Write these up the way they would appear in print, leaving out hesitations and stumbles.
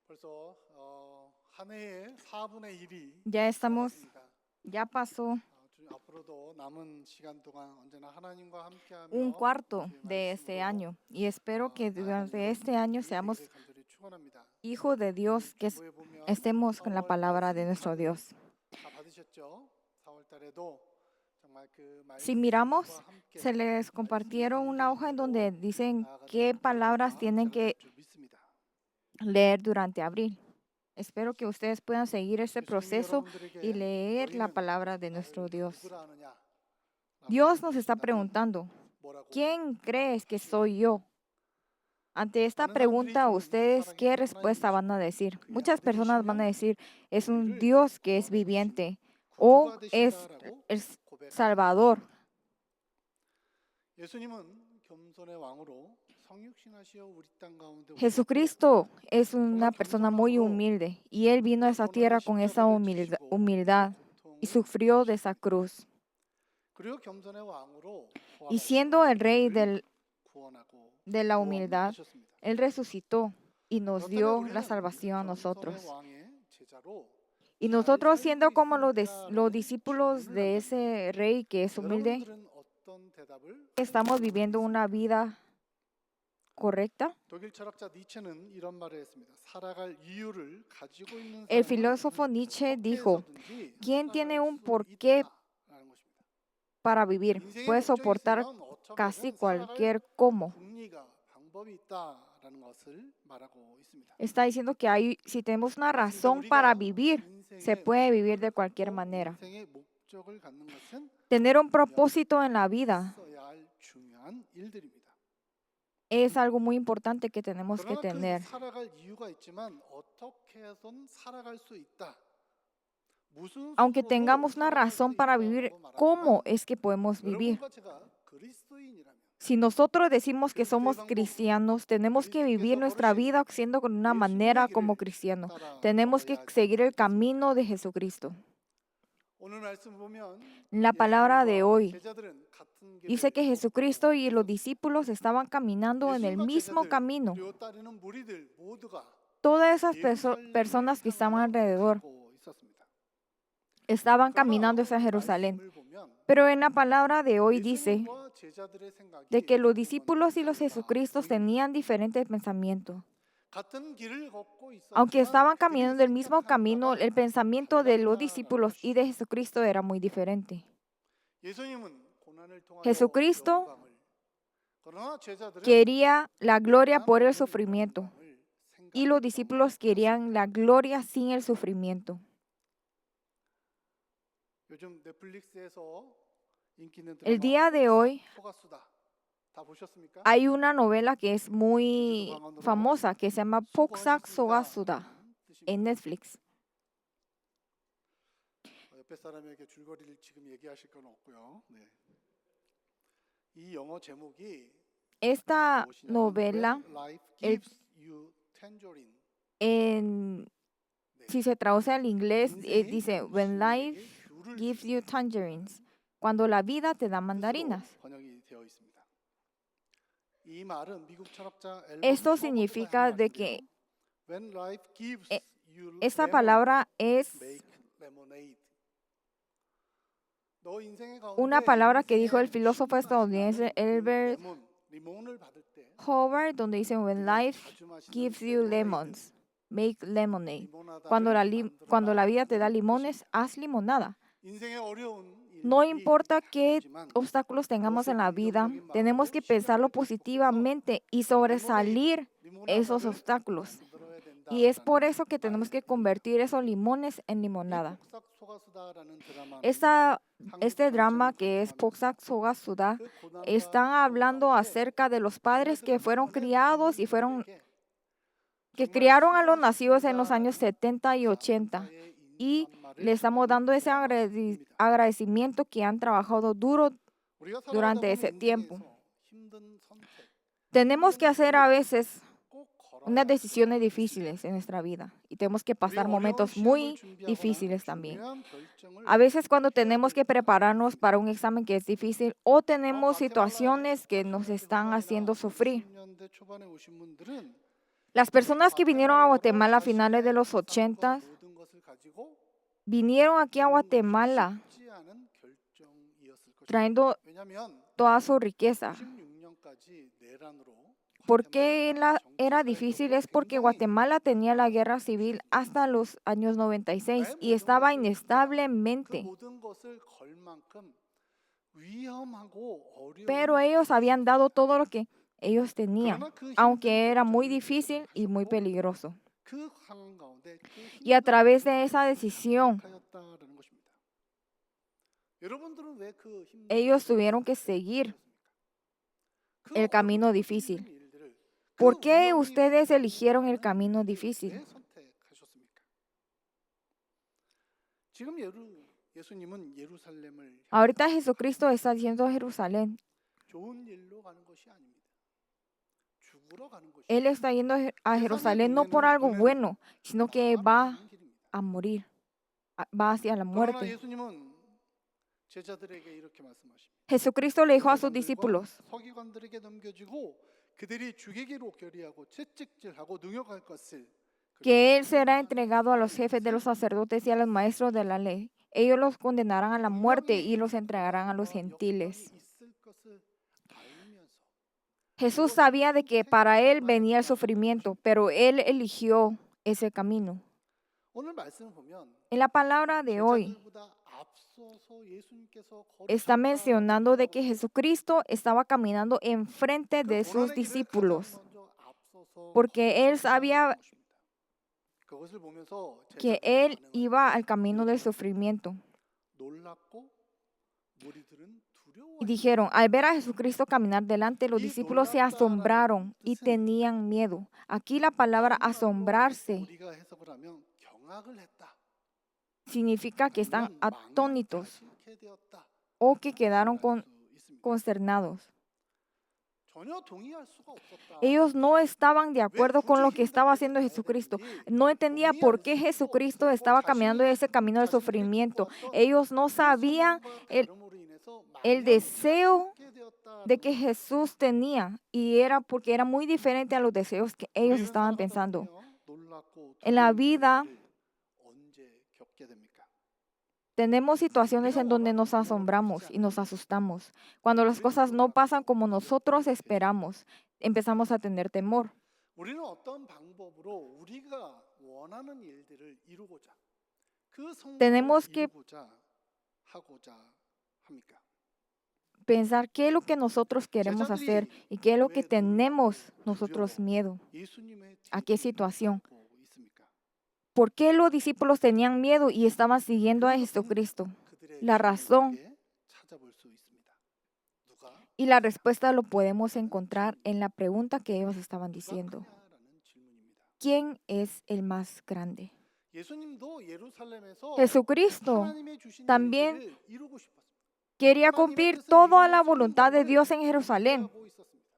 벌써 한 해의 4분의 1이 Ya estamos, 지나갔습니다. ya pasó 앞으로도 남은 시간 동안 언제나 하나님과 함께하며 un cuarto 주의 de este 말씀으로 año y espero que 나아가는 durante este año 여러분들이 되기를 seamos 간절히 축원합니다. hijos de Dios, que 주보에 보면 estemos con la 4월 palabra de 말씀 nuestro 카드 Dios. 다 받으셨죠? 4월 달에도 정말 그 Si miramos, 말씀과 함께 se les compartieron una hoja en donde dicen 나아가는 qué palabras 여러분들과 tienen 제가 될 que 줄 믿습니다. leer durante abril. Espero que ustedes puedan seguir ese 예수님이 proceso y 여러분들에게 leer la 너희는 palabra de 나를 nuestro Dios. 누구라 하느냐? Dios nos está preguntando, 뭐라고 ¿quién crees que soy yo? Ante esta 많은 사람들이 pregunta, 주는 ¿ustedes qué 살아계신 respuesta van a 하나님이시고 decir? 그게 Muchas personas van a 아들이시며 decir, es un 우리를 Dios que es 구원해 주신 viviente o 구주가 es 되신다라고 el 고백하는 Salvador. 것입니다. 예수님은 겸손의 왕으로 성육신하시어 우리 땅 가운데 오셨고 Jesucristo es una 정말 persona muy 겸손함으로 humilde y Él vino a esa tierra 고난의 con esa 십자가를 지시고 humildad y 고통을 sufrió de esa 받으시고 cruz. 그리고 겸손의 왕으로 Y 부활하셔 siendo el rey 우리를 구원하고 de la humildad, 구원하셨습니다. Él resucitó y nos 그렇다면 dio 우리는 la salvación a 겸손의 nosotros. 왕의 제자로 Y 잘 nosotros, 살고 siendo como los 있습니까라는 discípulos 질문을 de 한다면 ese rey que es humilde, 여러분들은 어떤 대답을 ¿estamos viviendo una vida correcta? 독일 철학자 니체는 이런 말을 했습니다. 살아갈 이유를 가지고 있는 El 사람은 filósofo Nietzsche dijo, 어떻게서든지 ¿quién tiene 살아갈 un 수 porqué 있다라는 것입니다. para vivir? 인생의 Puede 목적이 soportar 있으면 casi 어떻게든 살아갈 cualquier cómo. 궁리가 방법이 있다라는 것을 말하고 있습니다. Está diciendo que si tenemos una 맞습니다. razón para 우리가 vivir, se 인생의 puede vivir de 목표를 cualquier 갖고 manera. 인생의 목적을 갖는 것은 Tener un propósito en la vida 있어야 할 중요한 일들입니다. es algo muy importante que tenemos que 그러나 tener. 그 살아갈 이유가 있지만 어떻게 해선 살아갈 수 있다. 무슨 Aunque 수로도 tengamos una 살아갈 수 razón para vivir, 있다라고 말하지만 ¿cómo es que podemos vivir? 여러분과 제가 그리스도인이라면 Si nosotros decimos que 그리스도의 somos 방법, cristianos, tenemos que vivir 그리스도께서 nuestra 걸으신 vida siendo con una 예수님의 manera 길을 como cristiano. 따라 Tenemos que 걸어야 하지 seguir el 않겠습니까? camino de Jesucristo. 오늘 말씀 보면 La palabra de 예수님과 hoy 제자들은 같은 길을 dice que 걷고 Jesucristo y los discípulos estaban caminando en el 예수님과 mismo 제자들 camino. 그리고 따르는 무리들 모두가 Todas esas 예루살렘을 personas que estaban alrededor 가고 있었습니다. estaban 그러나 caminando hacia 오늘 Jerusalén. 말씀을 보면 Pero en la palabra de hoy dice 예수님과 제자들의 생각이 de que los 조금은 discípulos y los 다르다. Jesucristos tenían diferentes pensamientos. 같은 길을 걷고 Aunque 있었지만 estaban 그들이 caminando el mismo 생각한 camino, 바가 el pensamiento de los 달랐다라는 discípulos y de Jesucristo era muy diferente. 예수님은 고난을 통하여 Jesucristo 영광을, 그러나 제자들은 quería la gloria por el 고난 없는 sufrimiento 영광을 y los 생각했던 discípulos 것 querían la gloria sin el sufrimiento. 요즘 넷플릭스에서 인기 있는 El 드라마 día de hoy 소가수다 다 보셨습니까? hay una novela que es muy famosa que se llama Poksak Sogasuda en Netflix. 옆에 사람에게 줄거리를 지금 얘기하실 건 없고요. 네. 이 영어 제목이 Esta 무엇이냐면 novela, When Life el- Gives You Tangerine. si se traduce al inglés, 인생이 dice When life 당신에게 귤을 gives you 주십니다. tangerines, cuando la vida te da 뜻으로 mandarinas. 번역이 되어 있습니다. 이 말은 미국 철학자 Esto 앨버트 significa 서머드가 de 한 que 말인데요. When life gives eh, you esta lemon, palabra es make lemonade. 너 인생의 una 가운데 palabra que dijo el 인생의 filósofo 신맛이 estadounidense 나는 그 Albert 리몬을 받을 때 Howard, donde dice When 네가 life 자주 마시는 gives you 레모네이드, lemons, make lemonade. 리모나다를 Cuando la vida te da 만들어라라는 limones, 뜻입니다. haz limonada. 인생의 어려운 No 일들이 importa qué 다르지만 obstáculos tengamos 그것을 en la vida, 긍정적인 tenemos 마음으로 que pensarlo 신명하게 극복해서 positivamente y sobresalir esos 리모나다를 obstáculos. 만들어야 Y es por 된다라는 eso que tenemos que 말입니다. convertir esos limones en 이 limonada. 폭삭 소가수다라는 드라마는 Este drama que es Poksak Sogasuda 그 고난과 están 고통 hablando 가운데 acerca de los padres que fueron criados y que 정말 criaron a los nacidos en los 수고하셨습니다라는 años 70 y 80 감사의 y 인사말을 le estamos dando ese 드라마입니다. agradecimiento que han trabajado duro 우리가 살아가다 durante 보면 ese tiempo. 인생에서 힘든 선택, Tenemos que hacer a veces 꼭 걸어야 unas decisiones 할 difíciles en nuestra vida y tenemos que 우리가 pasar 어려운 momentos 시험을 muy 준비하거나 difíciles también. 중요한 결정을 A veces cuando 해야 tenemos que 될 때가 prepararnos 있습니다. para un examen que es difícil o tenemos 과테말라에 situaciones que nos 오신 están haciendo 후반이나 sufrir. 80년대 초반에 오신 분들은 Las personas que vinieron a Guatemala a finales de los 80 vinieron aquí a Guatemala trayendo toda su riqueza. ¿Por qué era difícil? Es porque Guatemala tenía la guerra civil hasta los años 96 y estaba inestablemente. Pero ellos habían dado todo lo que ellos tenían, aunque era muy difícil y muy peligroso. Y a través de esa decisión, ellos tuvieron que seguir el camino difícil. ¿Por qué ustedes eligieron el camino difícil? Ahorita Jesucristo está yendo a Jerusalén. Él está yendo a Jerusalén no por algo bueno, sino que va a morir, va hacia la muerte. Jesucristo le dijo a sus discípulos que Él será entregado a los jefes de los sacerdotes y a los maestros de la ley. Ellos los condenarán a la muerte y los entregarán a los gentiles. Jesús sabía de que para Él venía el sufrimiento, pero Él eligió ese camino. En la palabra de hoy está mencionando de que Jesucristo estaba caminando enfrente de sus discípulos, porque Él sabía que Él iba al camino del sufrimiento. Y dijeron, al ver a Jesucristo caminar delante, los discípulos se asombraron y tenían miedo. Aquí la palabra asombrarse significa que están atónitos o que quedaron consternados. Ellos no estaban de acuerdo con lo que estaba haciendo Jesucristo. No entendía por qué Jesucristo estaba caminando ese camino del sufrimiento. Ellos no sabían el deseo de que Jesús tenía, y era porque era muy diferente a los deseos que ellos estaban pensando. En la vida tenemos situaciones en donde nos asombramos y nos asustamos. Cuando las cosas no pasan como nosotros esperamos, empezamos a tener temor. Tenemos que pensar qué es lo que nosotros queremos hacer y qué es lo que tenemos nosotros miedo. ¿A qué situación? ¿Por qué los discípulos tenían miedo y estaban siguiendo a Jesucristo? La razón y la respuesta lo podemos encontrar en la pregunta que ellos estaban diciendo. ¿Quién es el más grande? Jesucristo también quería cumplir toda la voluntad de Dios en Jerusalén.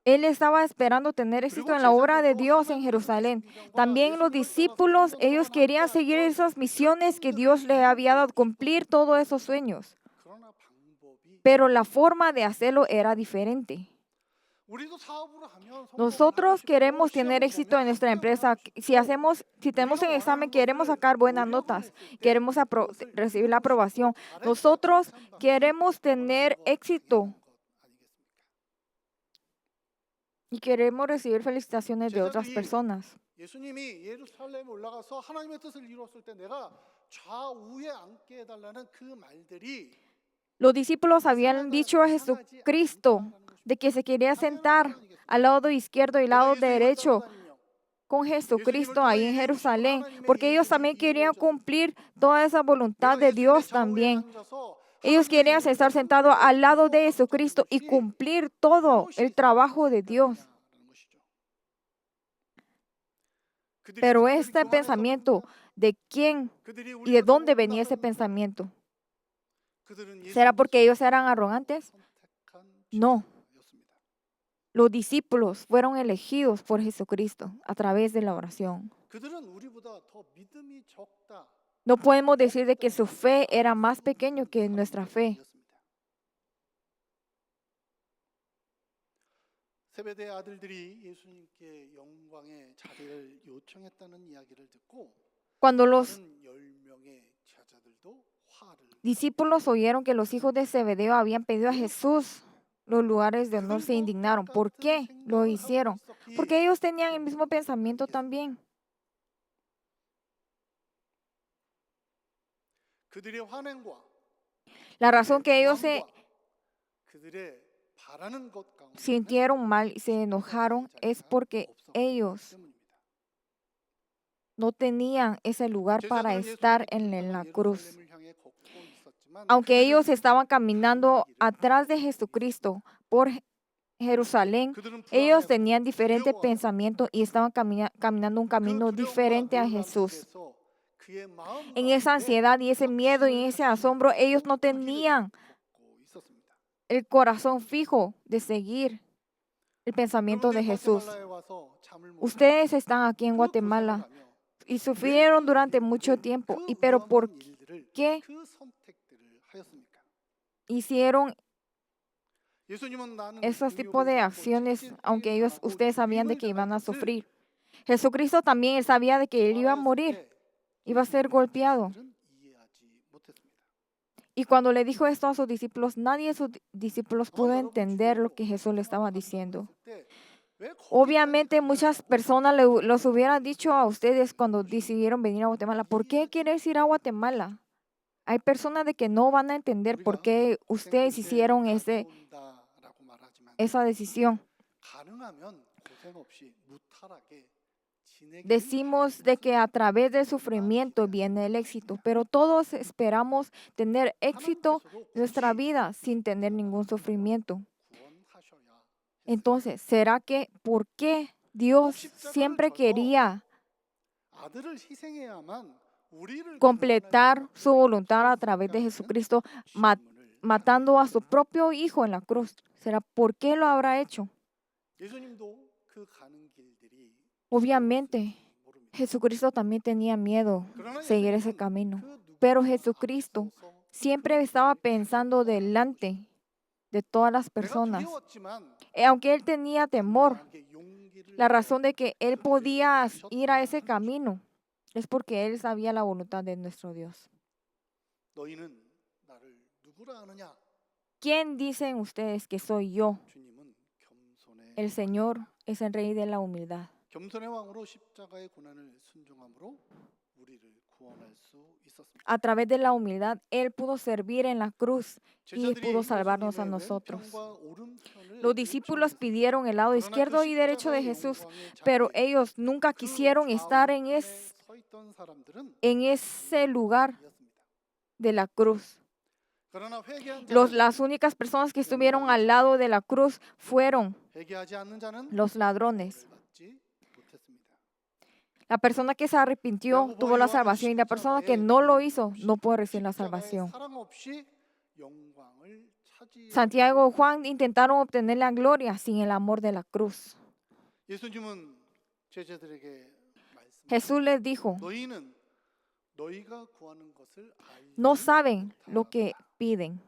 Él estaba esperando tener éxito en la obra de Dios en Jerusalén. También los discípulos, ellos querían seguir esas misiones que Dios le había dado, cumplir todos esos sueños. Pero la forma de hacerlo era diferente. Nosotros queremos tener éxito en nuestra empresa. Si tenemos un examen, queremos sacar buenas notas, queremos recibir la aprobación. Nosotros queremos tener éxito y queremos recibir felicitaciones de otras personas. Los discípulos habían dicho a Jesucristo de que se quería sentar al lado izquierdo y lado derecho con Jesucristo ahí en Jerusalén, porque ellos también querían cumplir toda esa voluntad de Dios también. Ellos querían estar sentados al lado de Jesucristo y cumplir todo el trabajo de Dios. Pero este pensamiento, ¿de quién y de dónde venía ese pensamiento? ¿Será porque ellos eran arrogantes? No. Los discípulos fueron elegidos por Jesucristo a través de la oración. No podemos decir de que su fe era más pequeña que nuestra fe. 세베대의 아들들이 예수님께 영광의 자리를 요청했다는 이야기를 듣고 Cuando los 다른 10명의 제자들도 화를 discípulos oyeron que los hijos de Zebedeo habían pedido a Jesús los lugares de honor, se indignaron. ¿Por qué lo hicieron? Porque ellos tenían el mismo pensamiento también. 그들의 환행과 La razón que ellos se 그들의 바라는 것 가운데 sintieron mal y se enojaron es porque ellos no tenían ese lugar para estar en la cruz. Aunque ellos estaban caminando atrás de Jesucristo por Jerusalén, ellos tenían diferente pensamiento y estaban caminando un camino diferente a Jesús. En esa ansiedad y ese miedo y ese asombro, ellos no tenían el corazón fijo de seguir el pensamiento de Jesús. Ustedes están aquí en Guatemala y sufrieron durante mucho tiempo. Pero ¿por qué hicieron esos tipos de acciones, aunque ustedes sabían de que iban a sufrir? Jesucristo también él sabía de que él iba a morir, iba a ser golpeado. Y cuando le dijo esto a sus discípulos, nadie de sus discípulos pudo entender lo que Jesús le estaba diciendo. Obviamente muchas personas los hubieran dicho a ustedes cuando decidieron venir a Guatemala, ¿por qué quieres ir a Guatemala? Hay personas de que no van a entender por qué ustedes hicieron esa decisión. Decimos de que a través del sufrimiento viene el éxito, pero todos esperamos tener éxito en nuestra vida sin tener ningún sufrimiento. Entonces, ¿será que por qué Dios siempre quería completar su voluntad a través de Jesucristo, matando a su propio hijo en la cruz? ¿Será por qué lo habrá hecho? Obviamente, Jesucristo también tenía miedo de seguir ese camino, pero Jesucristo siempre estaba pensando delante de todas las personas. Aunque él tenía temor, la razón de que él podía ir a ese camino es porque él sabía la voluntad de nuestro Dios. ¿Quién dicen ustedes que soy yo? El Señor es el Rey de la humildad. A través de la humildad, Él pudo servir en la cruz y pudo salvarnos a nosotros. Los discípulos pidieron el lado izquierdo y derecho de Jesús, pero ellos nunca quisieron estar en ese lugar de la cruz. Las únicas personas que estuvieron al lado de la cruz fueron los ladrones. La persona que se arrepintió tuvo la salvación y la persona que no lo hizo no puede recibir la salvación. Santiago y Juan intentaron obtener la gloria sin el amor de la cruz. Jesús les dijo, no saben lo que piden.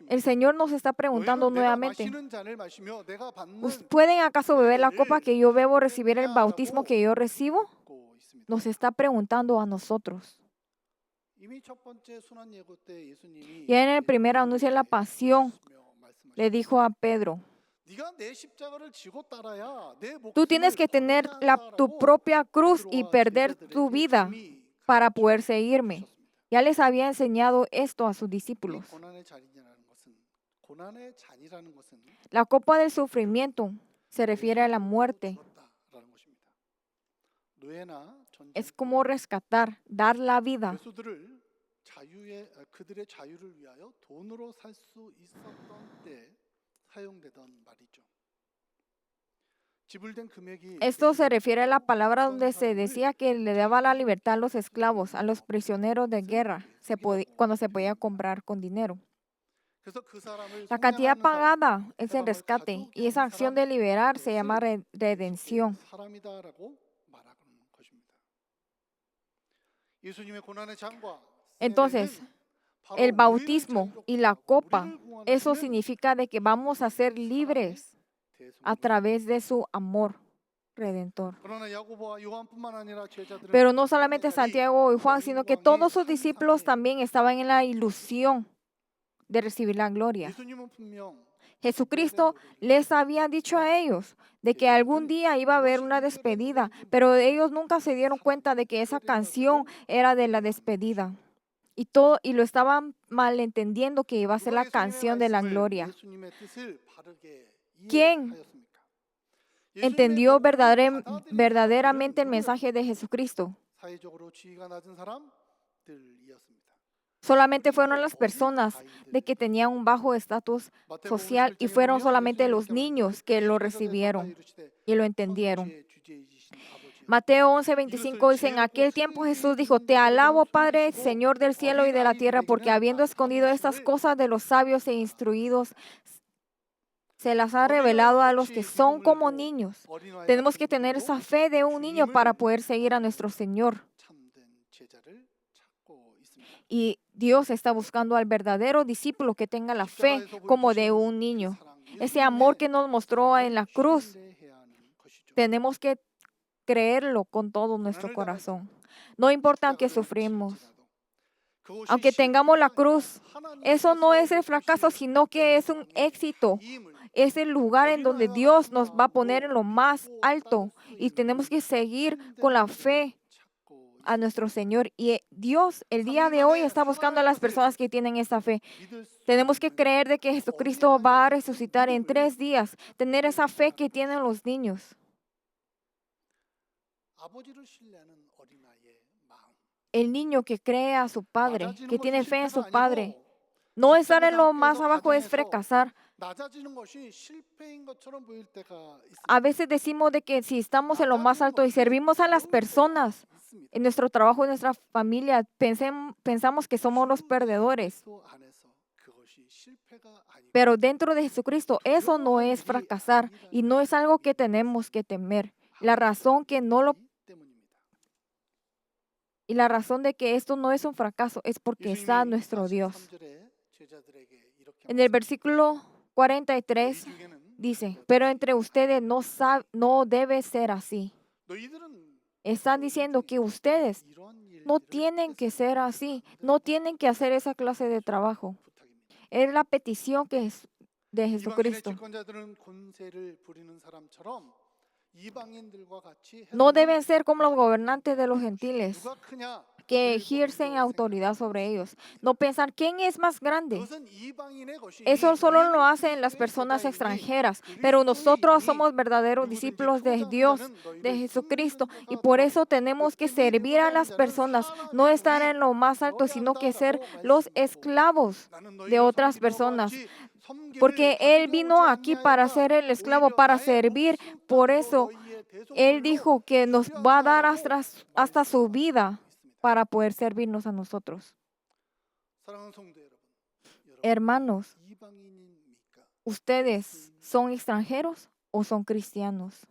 El Señor nos está preguntando nuevamente, ¿pueden acaso beber la copa que yo bebo, recibir el bautismo que yo recibo? Nos está preguntando a nosotros. Ya en el primer anuncio de la pasión, le dijo a Pedro, tú tienes que tener tu propia cruz y perder tu vida para poder seguirme. Ya les había enseñado esto a sus discípulos. La copa del sufrimiento se refiere a la muerte. Es como rescatar, dar la vida. Esto se refiere a la palabra donde se decía que le daba la libertad a los esclavos, a los prisioneros de guerra, cuando se podía comprar con dinero. La cantidad pagada es el rescate y esa acción de liberar se llama redención. Entonces, el bautismo y la copa, eso significa de que vamos a ser libres a través de su amor redentor. Pero no solamente Santiago y Juan, sino que todos sus discípulos también estaban en la ilusión de recibir la gloria. Jesucristo les había dicho a ellos de que algún día iba a haber una despedida, pero ellos nunca se dieron cuenta de que esa canción era de la despedida. Y lo estaban malentendiendo que iba a ser la canción de la gloria. ¿Quién entendió verdaderamente el mensaje de Jesucristo? Solamente fueron las personas de que tenían un bajo estatus social y fueron solamente los niños que lo recibieron y lo entendieron. Mateo 11:25 dice, en aquel tiempo Jesús dijo, te alabo Padre, Señor del cielo y de la tierra, porque habiendo escondido estas cosas de los sabios e instruidos, se las ha revelado a los que son como niños. Tenemos que tener esa fe de un niño para poder seguir a nuestro Señor. Y Dios está buscando al verdadero discípulo que tenga la fe como de un niño. Ese amor que nos mostró en la cruz, tenemos que creerlo con todo nuestro corazón. No importa que sufrimos, aunque tengamos la cruz, eso no es el fracaso, sino que es un éxito. Es el lugar en donde Dios nos va a poner en lo más alto y tenemos que seguir con la fe a nuestro Señor. Y Dios el día de hoy está buscando a las personas que tienen esta fe. Tenemos que creer de que Jesucristo va a resucitar en 3 días. Tener esa fe que tienen los niños. El niño que cree a su padre, que tiene fe en su padre. No estar en lo más abajo es fracasar. A veces decimos de que si estamos en lo más alto y servimos a las personas en nuestro trabajo, en nuestra familia, pensamos que somos los perdedores. Pero dentro de Jesucristo eso no es fracasar y no es algo que tenemos que temer. La razón de que esto no es un fracaso es porque está nuestro Dios. En el versículo 43 dice, pero entre ustedes no debe ser así. Están diciendo que ustedes no tienen que ser así, no tienen que hacer esa clase de trabajo. Es la petición que es de Jesucristo. No deben ser como los gobernantes de los gentiles, que ejercen autoridad sobre ellos. No pensar quién es más grande. Eso solo lo hacen las personas extranjeras, pero nosotros somos verdaderos discípulos de Dios, de Jesucristo, y por eso tenemos que servir a las personas, no estar en lo más alto, sino que ser los esclavos de otras personas. Porque Él vino aquí para ser el esclavo, para servir. Por eso Él dijo que nos va a dar hasta su vida para poder servirnos a nosotros. Hermanos, ¿ustedes son extranjeros o son cristianos?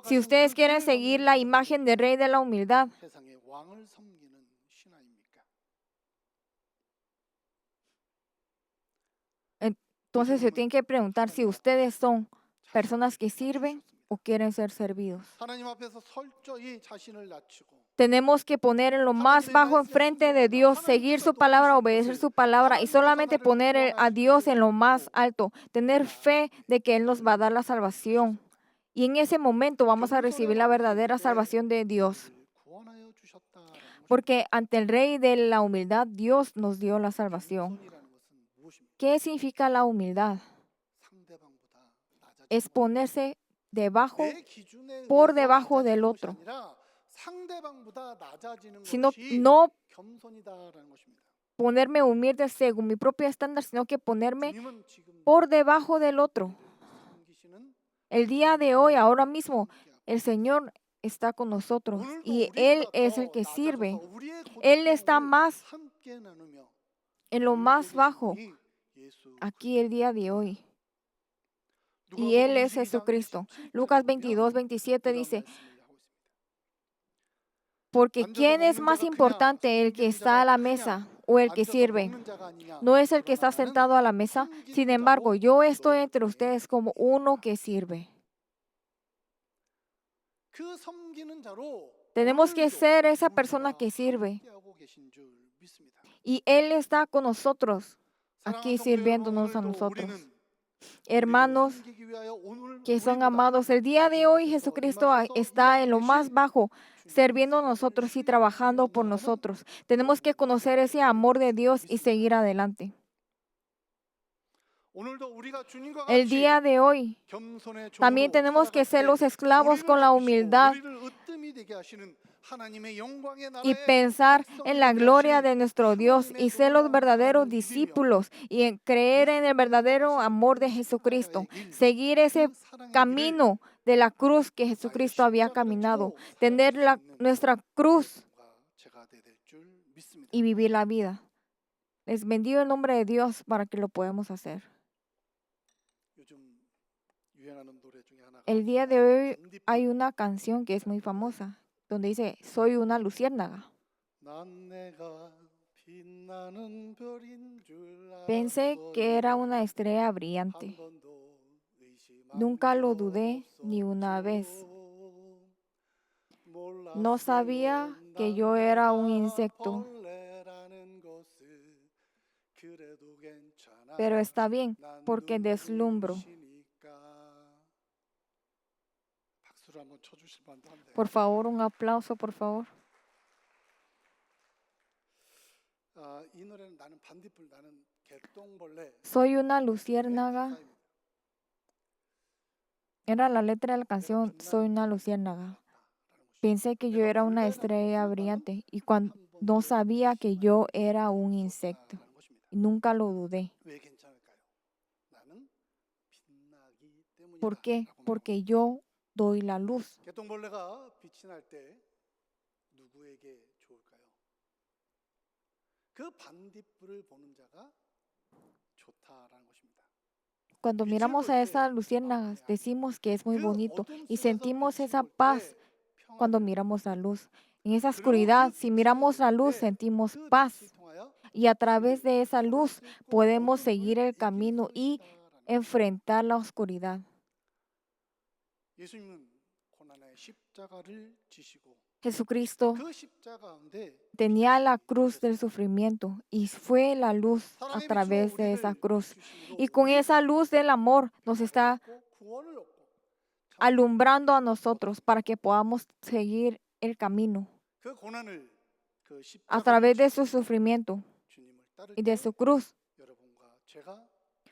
Si ustedes quieren seguir la imagen del Rey de la humildad, entonces se tienen que preguntar si ustedes son personas que sirven o quieren ser servidos. Tenemos que poner en lo más bajo enfrente de Dios, seguir su palabra, obedecer su palabra y solamente poner a Dios en lo más alto. Tener fe de que Él nos va a dar la salvación. Y en ese momento vamos a recibir la verdadera salvación de Dios. Porque ante el Rey de la humildad, Dios nos dio la salvación. ¿Qué significa la humildad? Es ponerse por debajo del otro. Sino no ponerme humilde según mi propio estándar, sino que ponerme por debajo del otro. El día de hoy, ahora mismo, el Señor está con nosotros y Él es el que sirve. Él está más en lo más bajo aquí el día de hoy. Y Él es Jesucristo. Lucas 22:27 dice, Porque ¿quién es más importante, el que está a la mesa o el que sirve? ¿No es el que está sentado a la mesa? Sin embargo, yo estoy entre ustedes como uno que sirve. Tenemos que ser esa persona que sirve. Y Él está con nosotros, aquí sirviéndonos a nosotros. Hermanos que son amados, el día de hoy Jesucristo está en lo más bajo, sirviendo a nosotros y trabajando por nosotros. Tenemos que conocer ese amor de Dios y seguir adelante. El día de hoy también tenemos que ser los esclavos con la humildad y pensar en la gloria de nuestro Dios y ser los verdaderos discípulos y en creer en el verdadero amor de Jesucristo. Seguir ese camino de la cruz que Jesucristo había caminado. Tener nuestra cruz y vivir la vida. Les bendigo el nombre de Dios para que lo podamos hacer. El día de hoy hay una canción que es muy famosa, donde dice, soy una luciérnaga. Pensé que era una estrella brillante. Nunca lo dudé ni una vez. No sabía que yo era un insecto. Pero está bien, porque deslumbro. Por favor, un aplauso, por favor. Soy una luciérnaga. Era la letra de la canción, soy una luciérnaga. Pensé que yo era una estrella brillante y cuando no sabía que yo era un insecto. Nunca lo dudé. ¿Por qué? Porque yo doy la luz. Cuando miramos a esas luciérnagas, decimos que es muy bonito y sentimos esa paz cuando miramos la luz. En esa oscuridad, si miramos la luz, sentimos paz. Y a través de esa luz podemos seguir el camino y enfrentar la oscuridad. Jesucristo tenía la cruz del sufrimiento y fue la luz a través de esa cruz. Y con esa luz del amor nos está alumbrando a nosotros para que podamos seguir el camino. A través de su sufrimiento y de su cruz,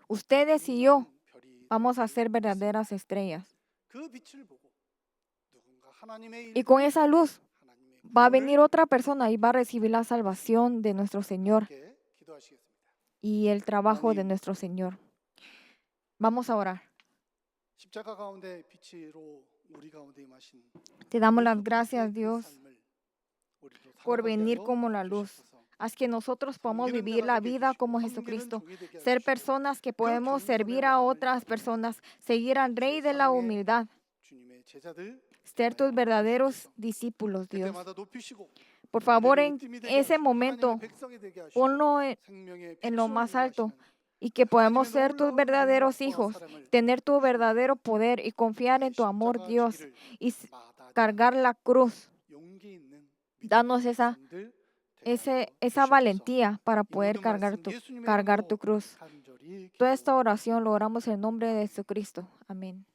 ustedes y yo vamos a ser verdaderas estrellas. Y con esa luz va a venir otra persona y va a recibir la salvación de nuestro Señor y el trabajo de nuestro Señor. Vamos a orar. Te damos las gracias, Dios, por venir como la luz. Haz que nosotros podamos vivir la vida como Jesucristo, ser personas que podemos servir a otras personas, seguir al Rey de la humildad, ser tus verdaderos discípulos, Dios. Por favor, en ese momento, ponlo en lo más alto y que podamos ser tus verdaderos hijos, tener tu verdadero poder y confiar en tu amor, Dios, y cargar la cruz. Danos esa valentía para poder cargar tu cruz. Toda esta oración lo oramos en el nombre de Jesucristo. Amén.